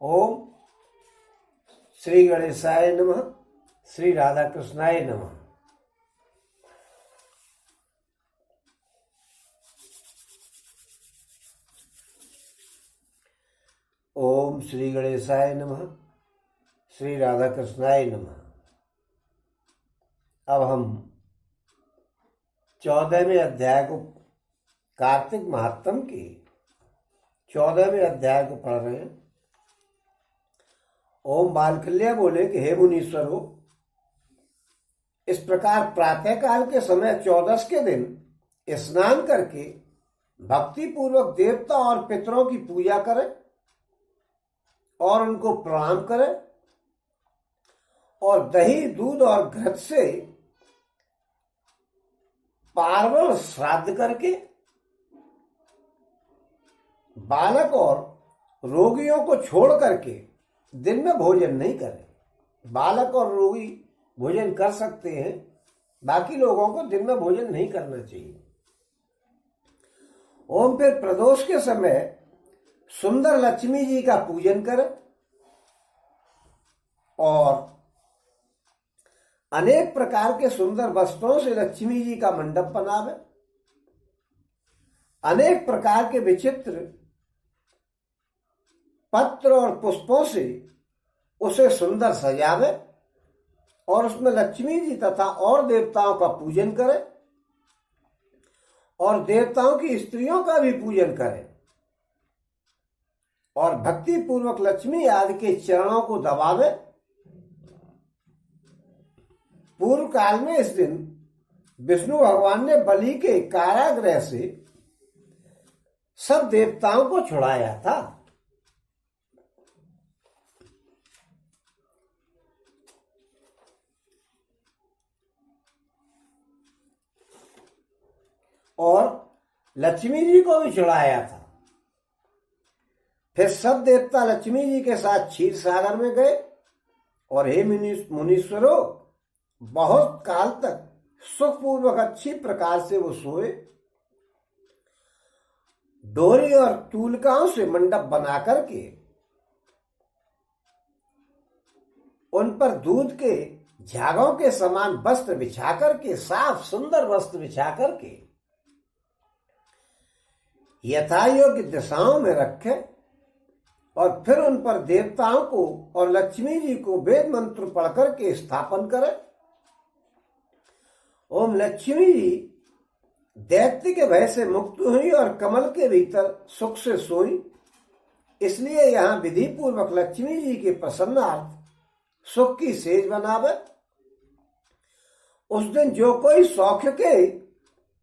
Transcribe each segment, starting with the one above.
ओम श्री गणेशाय नमः। श्री राधा कृष्णाय नमः। ओम श्री गणेशाय नमः। श्री राधा कृष्णाय नमः। अब हम 14वें अध्याय को, कार्तिक महात्म के 14वें अध्याय को पढ़ रहे हैं। ओम बालकल्य बोले कि हे मुनीश्वर हो, इस प्रकार प्रातः काल के समय 14 के दिन स्नान करके भक्ति पूर्वक देवता और पितरों की पूजा करें और उनको प्रणाम करें और दही दूध और घृत से पार्वण श्राद्ध करके बालक और रोगियों को छोड़ करके दिन में भोजन नहीं करें। बालक और रोगी भोजन कर सकते हैं, बाकी लोगों को दिन में भोजन नहीं करना चाहिए। ओम फिर प्रदोष के समय सुंदर लक्ष्मी जी का पूजन करें और अनेक प्रकार के सुंदर वस्त्रों से लक्ष्मी जी का मंडप बनावे, अनेक प्रकार के विचित्र पत्र और पुष्पों से उसे सुंदर सजावे और उसमें लक्ष्मी जी तथा और देवताओं का पूजन करे और देवताओं की स्त्रियों का भी पूजन करे और भक्ति पूर्वक लक्ष्मी आदि के चरणों को दबावे। पूर्व काल में इस दिन विष्णु भगवान ने बलि के कारागृह से सब देवताओं को छुड़ाया था। और लक्ष्मी जी को भी छुड़ाया था। फिर सब देवता लक्ष्मी जी के साथ क्षीर सागर में गए और हे मुनीश्वरों, बहुत काल तक सुखपूर्वक अच्छी प्रकार से वो सोए। डोरी और तूलिकाओं से मंडप बना करके उन पर दूध के झागों के समान वस्त्र बिछा करके, साफ सुंदर वस्त्र बिछा करके यथा योग्य दिशाओं में रखे और फिर उन पर देवताओं को और लक्ष्मी जी को वेद मंत्र पढ़कर के स्थापन करे। ओम लक्ष्मी जी दैत्य के भय से मुक्त हुई और कमल के भीतर सुख से सोई, इसलिए यहाँ विधि पूर्वक लक्ष्मी जी के प्रसन्नार्थ सुख की सेज बनावे। उस दिन जो कोई सौख्य के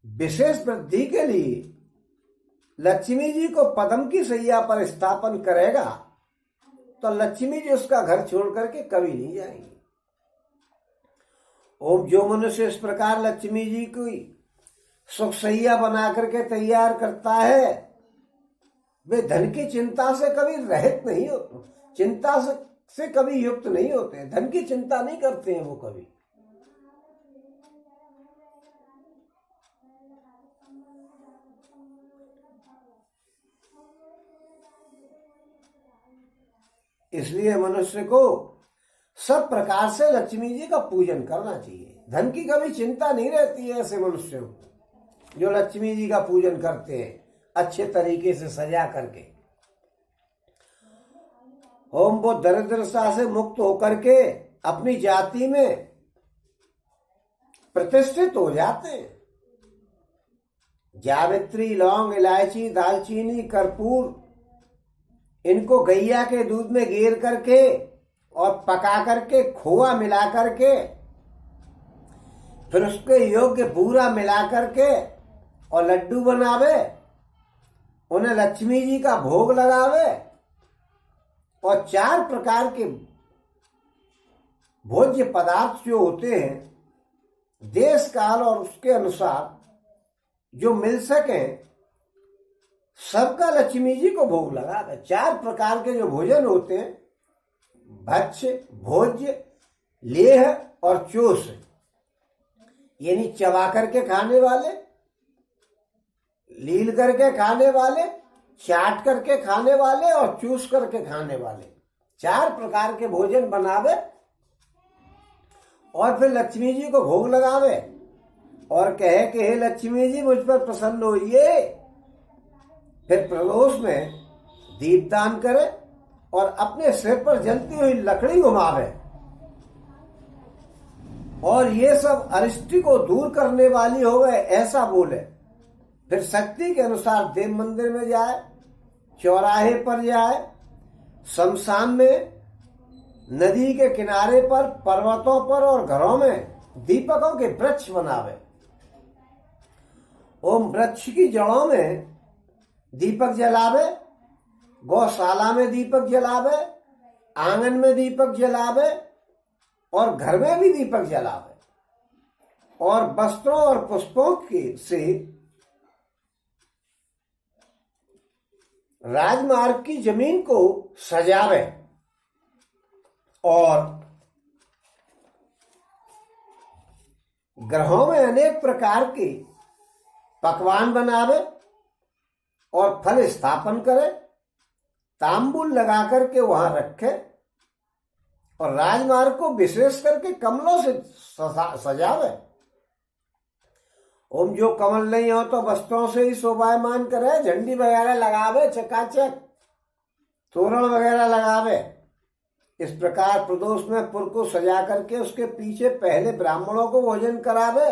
विशेष वृद्धि के लिए लक्ष्मी जी को पद्म की सैया पर स्थापन करेगा तो लक्ष्मी जी उसका घर छोड़ करके कभी नहीं जाएंगी। ओम जो मनुष्य इस प्रकार लक्ष्मी जी की सुख सैया बना करके तैयार करता है, वे धन की चिंता से कभी रहित नहीं होते, चिंता से कभी युक्त नहीं होते, धन की चिंता नहीं करते हैं वो कभी। इसलिए मनुष्य को सब प्रकार से लक्ष्मी जी का पूजन करना चाहिए। धन की कभी चिंता नहीं रहती है ऐसे मनुष्यों को जो लक्ष्मी जी का पूजन करते हैं अच्छे तरीके से सजा करके। ओम वो दरिद्रता से मुक्त होकर के अपनी जाति में प्रतिष्ठित हो जाते हैं। जावित्री, लौंग, इलायची, दालचीनी, कर्पूर, इनको गैया के दूध में गेर करके और पका करके खोआ मिला करके फिर उसके योग्य बूरा मिला करके और लड्डू बनावे, उन्हें लक्ष्मी जी का भोग लगावे और 4 प्रकार के भोज्य पदार्थ जो होते हैं देश काल और उसके अनुसार जो मिल सके सबका लक्ष्मी जी को भोग लगा। 4 प्रकार के जो भोजन होते हैं, भक्ष्य, भोज्य, लेह और चोष, यानी चबा करके खाने वाले, लील करके खाने वाले, चाट करके खाने वाले और चूस करके खाने वाले, 4 प्रकार के भोजन बनावे और फिर लक्ष्मी जी को भोग लगावे और कहे कि हे लक्ष्मी जी मुझ पर प्रसन्न होइए। फिर प्रदोष में दीपदान करे और अपने सिर पर जलती हुई लकड़ी घुमावे और ये सब अरिष्टि को दूर करने वाली होवे ऐसा बोले। फिर शक्ति के अनुसार देव मंदिर में जाए, चौराहे पर जाए, शमशान में, नदी के किनारे पर, पर्वतों पर और घरों में दीपकों के वृक्ष बनावे। ओम वृक्ष की जड़ों में दीपक जलावे, गौशाला में दीपक जलावे, आंगन में दीपक जलावे और घर में भी दीपक जलावे और वस्त्रों और पुष्पों की से राजमार्ग की जमीन को सजावे और ग्रहों में अनेक प्रकार के पकवान बनावे और फल स्थापन करे, तांबूल लगा करके वहां रखे और राजमार्ग को विशेष करके कमलों से सजावे। ओम जो कमल नहीं हो तो वस्त्रों से ही शोभायमान करे, झंडी वगैरह लगावे, चकाचक तोरण वगैरह लगावे। इस प्रकार प्रदोष में पुर को सजा करके उसके पीछे पहले ब्राह्मणों को भोजन करावे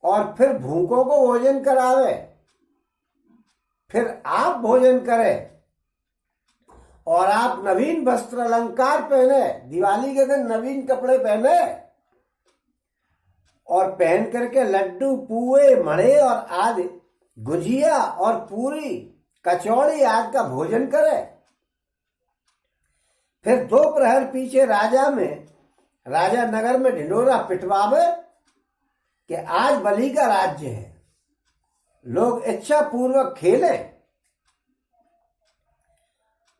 और फिर भूखों को भोजन करावे, फिर आप भोजन करें और आप नवीन वस्त्र अलंकार पहने, दिवाली के दिन नवीन कपड़े पहने और पहन करके लड्डू, पुए, मणे और आदि गुजिया और पूरी, कचौड़ी आदि का भोजन करे। फिर 2 प्रहर पीछे राजा नगर में ढिंढोरा पिटवावे कि आज बलि का राज्य है, लोग इच्छा पूर्वक खेले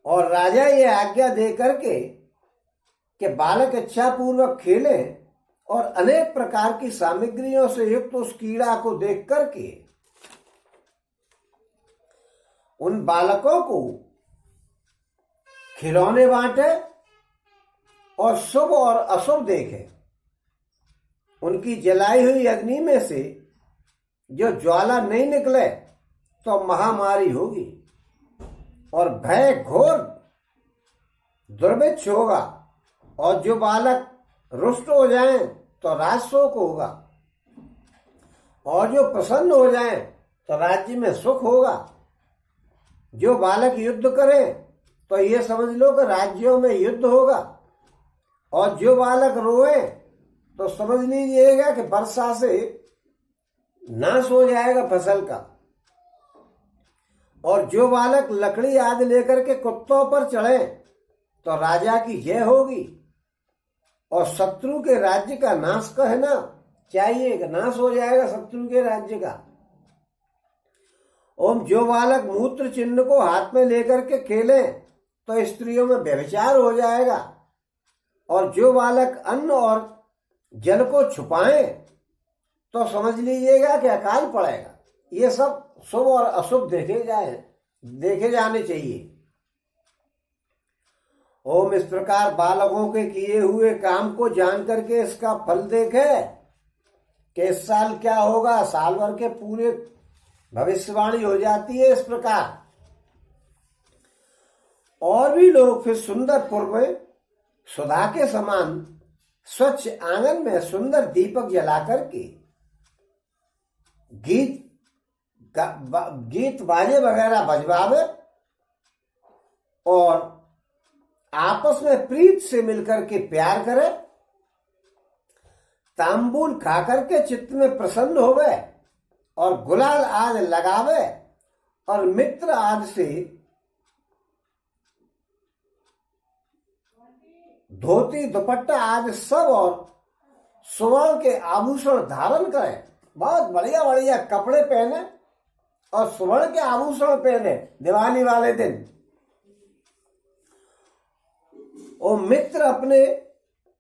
और राजा ये आज्ञा दे करके कि बालक इच्छा पूर्वक खेले और अनेक प्रकार की सामग्रियों से युक्त उस कीड़ा को देख करके उन बालकों को खिलौने बांटे और शुभ और अशुभ देखे। उनकी जलाई हुई अग्नि में से जो ज्वाला नहीं निकले तो महामारी होगी और भय घोर दुर्भिक्ष होगा और जो बालक रुष्ट हो जाएं तो राजशोक होगा और जो प्रसन्न हो जाएं तो राज्य में सुख होगा। जो बालक युद्ध करे तो ये समझ लो कि राज्यों में युद्ध होगा और जो बालक रोए तो समझ लीजिएगा कि वर्षा से नाश हो जाएगा फसल का। और जो बालक लकड़ी आदि लेकर के कुत्तों पर चढ़े तो राजा की जय होगी और शत्रु के राज्य का नाश कहना चाहिए कि नाश हो जाएगा शत्रु के राज्य का। ओम जो बालक मूत्र चिन्ह को हाथ में लेकर के खेले तो स्त्रियों में व्यभिचार हो जाएगा और जो बालक अन्न और जल को छुपाए तो समझ लीजिएगा कि अकाल पड़ेगा। ये सब शुभ और अशुभ देखे जाने चाहिए। ओम इस प्रकार बालकों के किए हुए काम को जान करके इसका फल देखे कि इस साल क्या होगा, साल भर के पूरे भविष्यवाणी हो जाती है। इस प्रकार और भी लोग फिर सुंदरपुर में सुधा के समान स्वच्छ आंगन में सुंदर दीपक जला करके गीत बाजे वगैरह बजवावे और आपस में प्रीत से मिलकर के प्यार करे, तांबूल खा करके चित्त में प्रसन्न होवे और गुलाल आदि लगावे और मित्र आदि से धोती दुपट्टा आदि सब और सुवर्ण के आभूषण धारण करें। बहुत बढ़िया बढ़िया कपड़े पहने और सुवर्ण के आभूषण पहने दिवाली वाले दिन। और मित्र अपने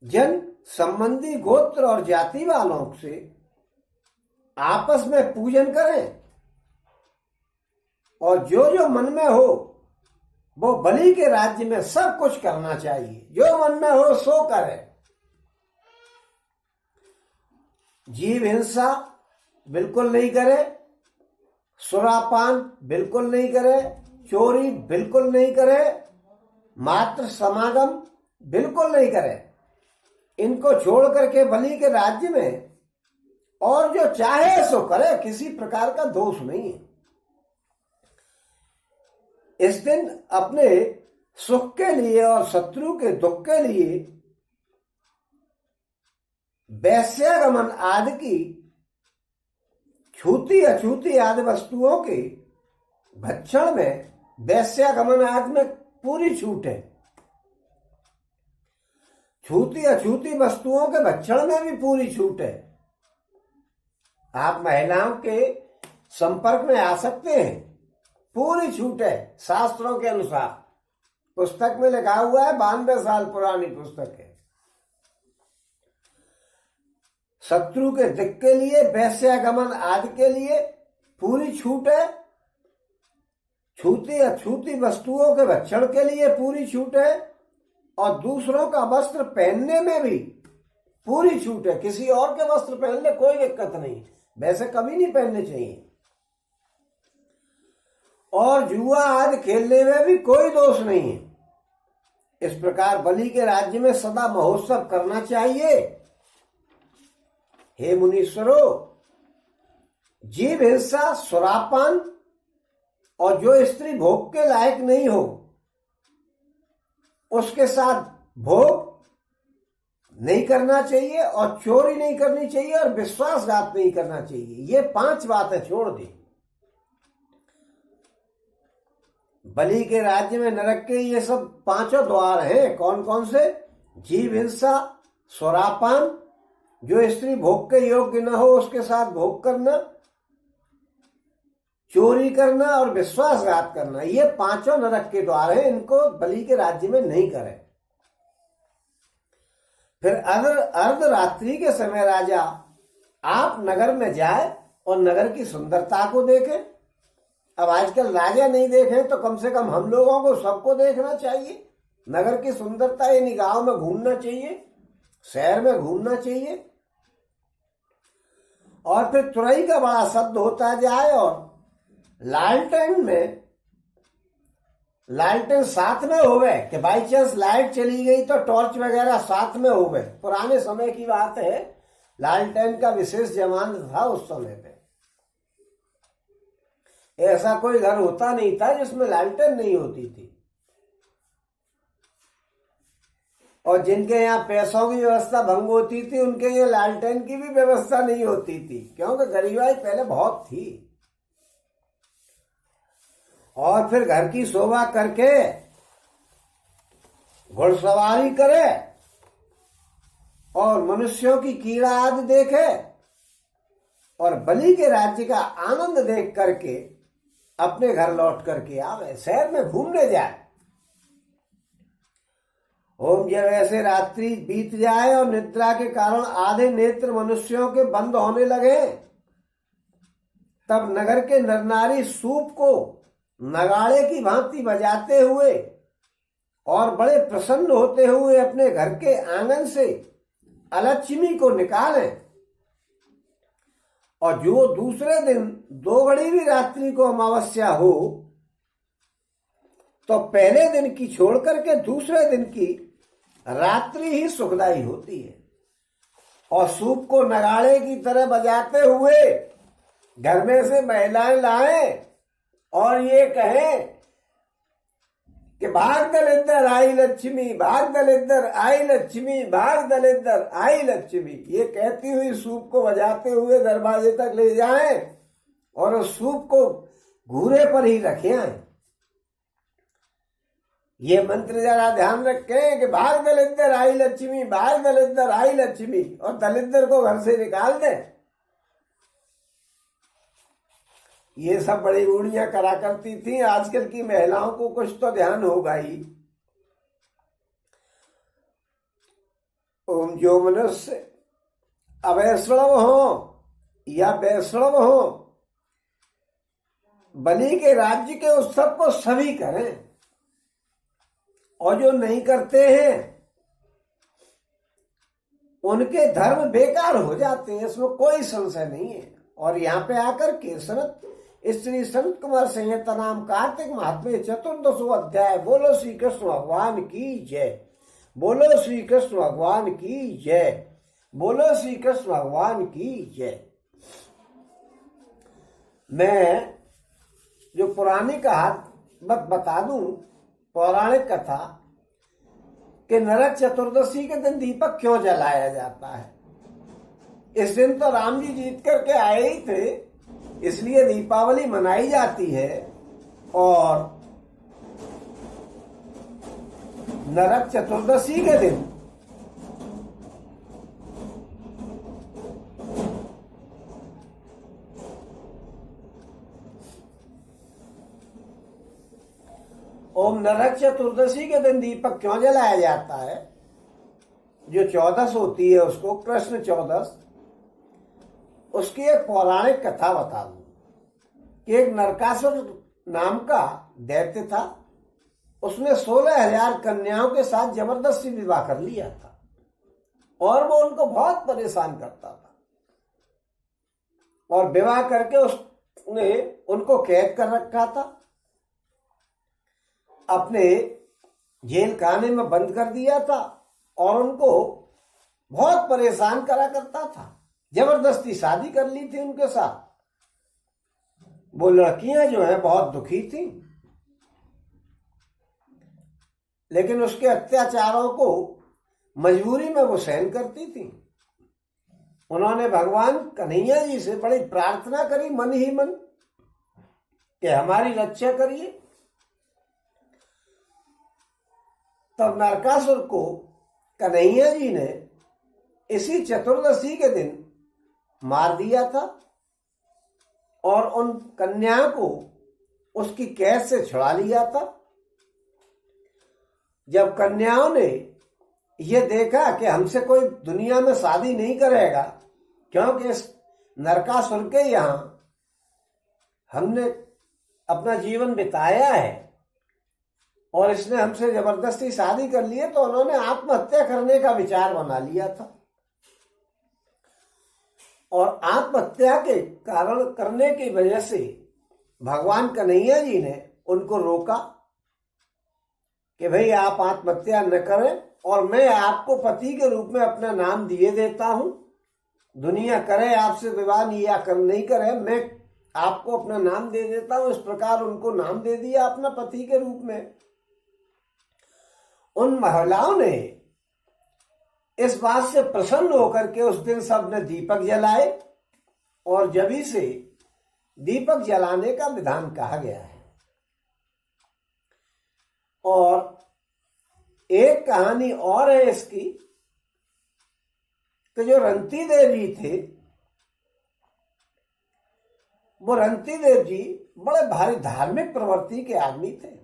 जन संबंधी गोत्र और जाति वालों से आपस में पूजन करें और जो जो मन में हो वो बलि के राज्य में सब कुछ करना चाहिए, जो मन में हो सो करे। जीव हिंसा बिल्कुल नहीं करे, सुरापान बिल्कुल नहीं करे, चोरी बिल्कुल नहीं करे, मात्र समागम बिल्कुल नहीं करे। इनको छोड़ करके बलि के राज्य में और जो चाहे सो करे, किसी प्रकार का दोष नहीं है। इस दिन अपने सुख के लिए और शत्रु के दुख के लिए वैश्यागमन आदि की छूती अछूती आदि वस्तुओं के भक्षण में, वैश्यागमन आदि में पूरी छूट है। छूती अछूती वस्तुओं के भक्षण में भी पूरी छूट है। आप महिलाओं के संपर्क में आ सकते हैं, पूरी छूट है शास्त्रों के अनुसार। पुस्तक में लिखा हुआ है, 92 साल पुरानी पुस्तक है। शत्रु के दिक के लिए, वैश्यागमन आदि के लिए पूरी छूट है। छूती अछूती वस्तुओं के भक्षण के लिए पूरी छूट है, और दूसरों का वस्त्र पहनने में भी पूरी छूट है। किसी और के वस्त्र पहनने कोई दिक्कत नहीं, वैसे कभी नहीं पहनने चाहिए। और जुआ आदि खेलने में भी कोई दोष नहीं है। इस प्रकार बलि के राज्य में सदा महोत्सव करना चाहिए। हे मुनीश्वरों, जीव हिंसा, सुरापान और जो स्त्री भोग के लायक नहीं हो उसके साथ भोग नहीं करना चाहिए, और चोरी नहीं करनी चाहिए, और विश्वासघात नहीं करना चाहिए। ये 5 बातें छोड़ दी। बलि के राज्य में नरक के ये सब 5 द्वार हैं। कौन कौन से? जीव हिंसा, सुरापान, जो स्त्री भोग के योग्य न हो उसके साथ भोग करना, चोरी करना और विश्वासघात करना। ये 5 नरक के द्वार हैं। इनको बलि के राज्य में नहीं करें। फिर अर्धरात्रि के समय राजा आप नगर में जाए और नगर की सुंदरता को देखें। अब आजकल राजा नहीं देखें तो कम से कम हम लोगों को, सबको देखना चाहिए। नगर की सुंदरता, यानी गांव में घूमना चाहिए, शहर में घूमना चाहिए। और फिर तुरई का बड़ा शब्द होता जाए, और लालटेन साथ में होवे कि बाई चांस लाइट चली गई तो टॉर्च वगैरह साथ में होवे। पुराने समय की बात है, लालटेन का विशेष जमाना था उस समय पे। ऐसा कोई घर होता नहीं था जिसमें लालटेन नहीं होती थी। और जिनके यहाँ पैसों की व्यवस्था भंग होती थी, उनके यहाँ लालटेन की भी व्यवस्था नहीं होती थी, क्योंकि गरीबाई पहले बहुत थी। और फिर घर की शोभा करके घुड़सवारी करे और मनुष्यों की कीड़ा आदि देखे, और बलि के राज्य का आनंद देख करके अपने घर लौट करके आवे, शहर में घूमने जाए। ओम, जब ऐसे रात्रि बीत जाए और निद्रा के कारण आधे नेत्र मनुष्यों के बंद होने लगे, तब नगर के नर नारी सूप को नगाड़े की भांति बजाते हुए और बड़े प्रसन्न होते हुए अपने घर के आंगन से अलक्ष्मी को निकालें। और जो दूसरे दिन 2 घड़ी भी रात्रि को अमावस्या हो, तो पहले दिन की छोड़ करके दूसरे दिन की रात्रि ही सुखदायी होती है। और सूप को नगाड़े की तरह बजाते हुए घर में से महिलाएं लाएं और ये कहें कि भाग दलिद्दर आई लक्ष्मी, भाग दलिद्दर आई लक्ष्मी, भाग दलिद्दर आई लक्ष्मी। ये कहती हुई सूप को बजाते हुए दरवाजे तक ले जाएं और उस सूप को घूरे पर ही रखे आए। ये मंत्र जरा ध्यान रखें कि भाग दलिद्दर आई लक्ष्मी, भाग दलिद्दर आई लक्ष्मी, और दलिद्दर को घर से निकाल दें। ये सब बड़ी बूढ़ियां करा करती थी। आजकल की महिलाओं को कुछ तो ध्यान होगा ही। ओम, जो मनुष्य अवैष्णव हो या वैष्णव हो, बलि के राज्य के उत्सव को सभी करें। और जो नहीं करते हैं उनके धर्म बेकार हो जाते हैं, इसमें कोई संशय नहीं है। और यहाँ पे आकर के श्री संत कुमार संहिता नाम कार्तिक महात्म्य 14वां अध्याय। बोलो श्री कृष्ण भगवान की जय, बोलो श्री कृष्ण भगवान की जय, बोलो श्री कृष्ण भगवान की जय। मैं जो पुरानी कहावत बता दूं, पौराणिक कथा कि नरक चतुर्दशी के दिन दीपक क्यों जलाया जाता है। इस दिन तो राम जी जीत करके आए ही थे, इसलिए दीपावली मनाई जाती है। और नरक चतुर्दशी के दिन नरक चतुर्दशी के दिन दीपक क्यों जलाया जाता है, जो चौदस होती है उसको कृष्ण चौदस, उसकी एक पौराणिक कथा बता दूं कि एक नरकासुर नाम का दैत्य था। उसने 16,000 कन्याओं के साथ जबरदस्ती विवाह कर लिया था और वो उनको बहुत परेशान करता था। और विवाह करके उसने उनको कैद कर रखा था, अपने जेल खाने में बंद कर दिया था और उनको बहुत परेशान करा करता था। जबरदस्ती शादी कर ली थी उनके साथ। वो लड़कियां जो है बहुत दुखी थी, लेकिन उसके अत्याचारों को मजबूरी में वो सहन करती थी। उन्होंने भगवान कन्हैया जी से बड़ी प्रार्थना करी मन ही मन कि हमारी रक्षा करिए। तब नरकासुर को कन्हैया जी ने इसी चतुर्दशी के दिन मार दिया था और उन कन्याओं को उसकी कैद से छुड़ा लिया था। जब कन्याओं ने यह देखा कि हमसे कोई दुनिया में शादी नहीं करेगा, क्योंकि इस नरकासुर के यहां हमने अपना जीवन बिताया है और इसने हमसे जबरदस्ती शादी कर ली है, तो उन्होंने आत्महत्या करने का विचार बना लिया था। और आत्महत्या के कारण करने की वजह से भगवान कन्हैया जी ने उनको रोका कि भाई आप आत्महत्या न करें और मैं आपको पति के रूप में अपना नाम दिए देता हूं। दुनिया करे आपसे विवाह नहीं करे, मैं आपको अपना नाम दे देता हूं। इस प्रकार उनको नाम दे दिया अपना पति के रूप में। उन महिलाओं ने इस बात से प्रसन्न होकर के उस दिन सबने दीपक जलाए और जभी से दीपक जलाने का विधान कहा गया है। और एक कहानी और है इसकी कि जो रंती देव जी थे, वो रंती देव जी बड़े भारी धार्मिक प्रवृत्ति के आदमी थे।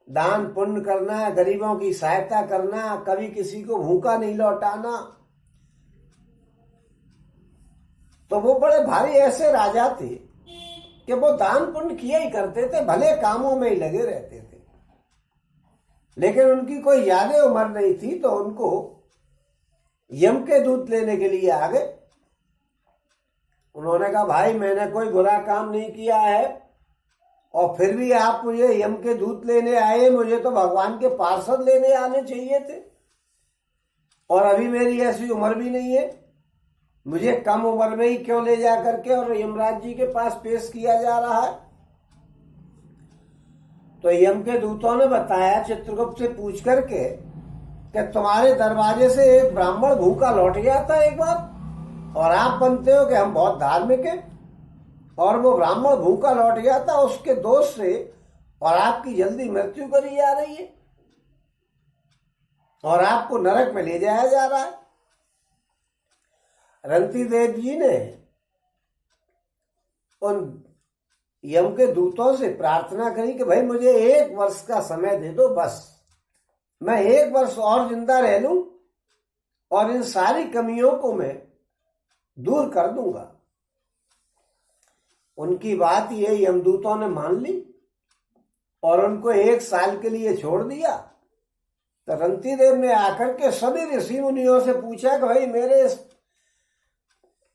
दान पुण्य करना, गरीबों की सहायता करना, कभी किसी को भूखा नहीं लौटाना। तो वो बड़े भारी ऐसे राजा थे कि वो दान पुण्य किया ही करते थे, भले कामों में ही लगे रहते थे। लेकिन उनकी कोई ज्यादा उम्र नहीं थी, तो उनको यम के दूत लेने के लिए आ गए। उन्होंने कहा भाई मैंने कोई बुरा काम नहीं किया है और फिर भी आप मुझे यम के दूत लेने आए, मुझे तो भगवान के पार्षद लेने आने चाहिए थे और अभी मेरी ऐसी उम्र भी नहीं है, मुझे कम उम्र में ही क्यों ले जा करके और यमराज जी के पास पेश किया जा रहा है। तो यम के दूतों ने बताया चित्रगुप्त से पूछ करके कि तुम्हारे दरवाजे से एक ब्राह्मण भूखा लौट गया था एक बार, और आप बनते हो कि हम बहुत धार्मिक हैं, और वो ब्राह्मण भूखा लौट गया था उसके दोष से, और आपकी जल्दी मृत्यु करी जा रही है और आपको नरक में ले जाया जा रहा है। रंती देव जी ने उन यम के दूतों से प्रार्थना करी कि भाई मुझे 1 वर्ष का समय दे दो, बस मैं 1 वर्ष और जिंदा रह लूं और इन सारी कमियों को मैं दूर कर दूंगा। उनकी बात ये यमदूतों ने मान ली और उनको 1 साल के लिए छोड़ दिया तो रंती देव ने आकर के सभी ऋषि मुनियों से पूछा कि भाई मेरे इस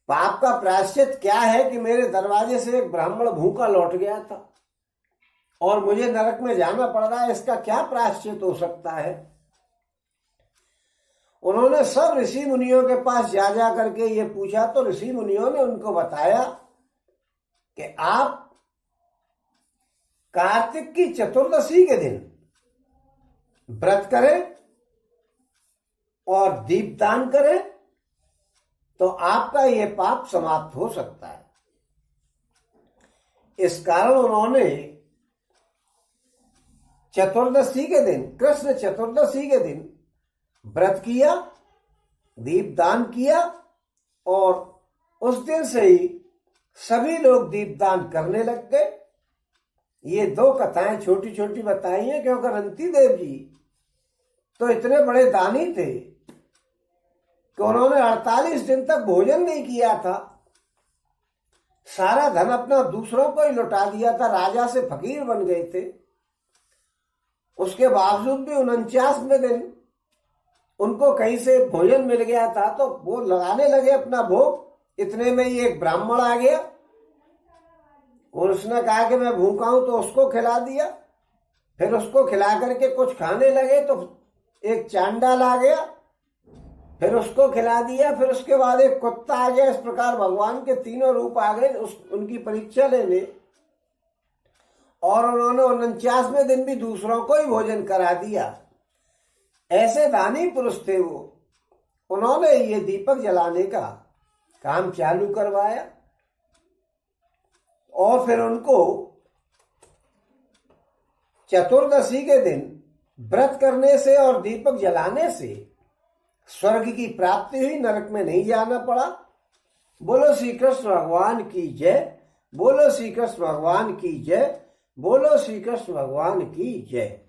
पाप का प्रायश्चित क्या है कि मेरे दरवाजे से एक ब्राह्मण भूखा लौट गया था और मुझे नरक में जाना पड़ रहा है, इसका क्या प्रायश्चित हो सकता है। उन्होंने सब ऋषि मुनियों के पास जा करके ये पूछा तो ऋषि मुनियों ने उनको बताया कि आप कार्तिक की चतुर्दशी के दिन व्रत करें और दीपदान करें तो आपका ये पाप समाप्त हो सकता है। इस कारण उन्होंने चतुर्दशी के दिन, कृष्ण चतुर्दशी के दिन व्रत किया, दीपदान किया और उस दिन से ही सभी लोग दीपदान करने लग गए। ये दो कथाएं छोटी छोटी बताई हैं क्योंकि रंती देव जी तो इतने बड़े दानी थे कि उन्होंने 48 दिन तक भोजन नहीं किया था, सारा धन अपना दूसरों को ही लौटा दिया था, राजा से फकीर बन गए थे। उसके बावजूद भी 49वें दिन उनको कहीं से भोजन मिल गया था तो वो लगाने लगे अपना भोग। इतने में ही एक ब्राह्मण आ गया और उसने कहा कि मैं भूखा हूं, तो उसको खिला दिया। फिर उसको खिला करके कुछ खाने लगे तो एक चांडाल आ गया, फिर उसको खिला दिया। फिर उसके बाद एक कुत्ता आ गया। इस प्रकार भगवान के तीनों रूप आ गए उनकी परीक्षा लेने, और उन्होंने 49वें दिन भी दूसरों को ही भोजन करा दिया। ऐसे दानी पुरुष थे वो। उन्होंने ये दीपक जलाने का काम चालू करवाया और फिर उनको चतुर्दशी के दिन व्रत करने से और दीपक जलाने से स्वर्ग की प्राप्ति हुई, नरक में नहीं जाना पड़ा। बोलो श्री कृष्ण भगवान की जय, बोलो श्री कृष्ण भगवान की जय, बोलो श्री कृष्ण भगवान की जय।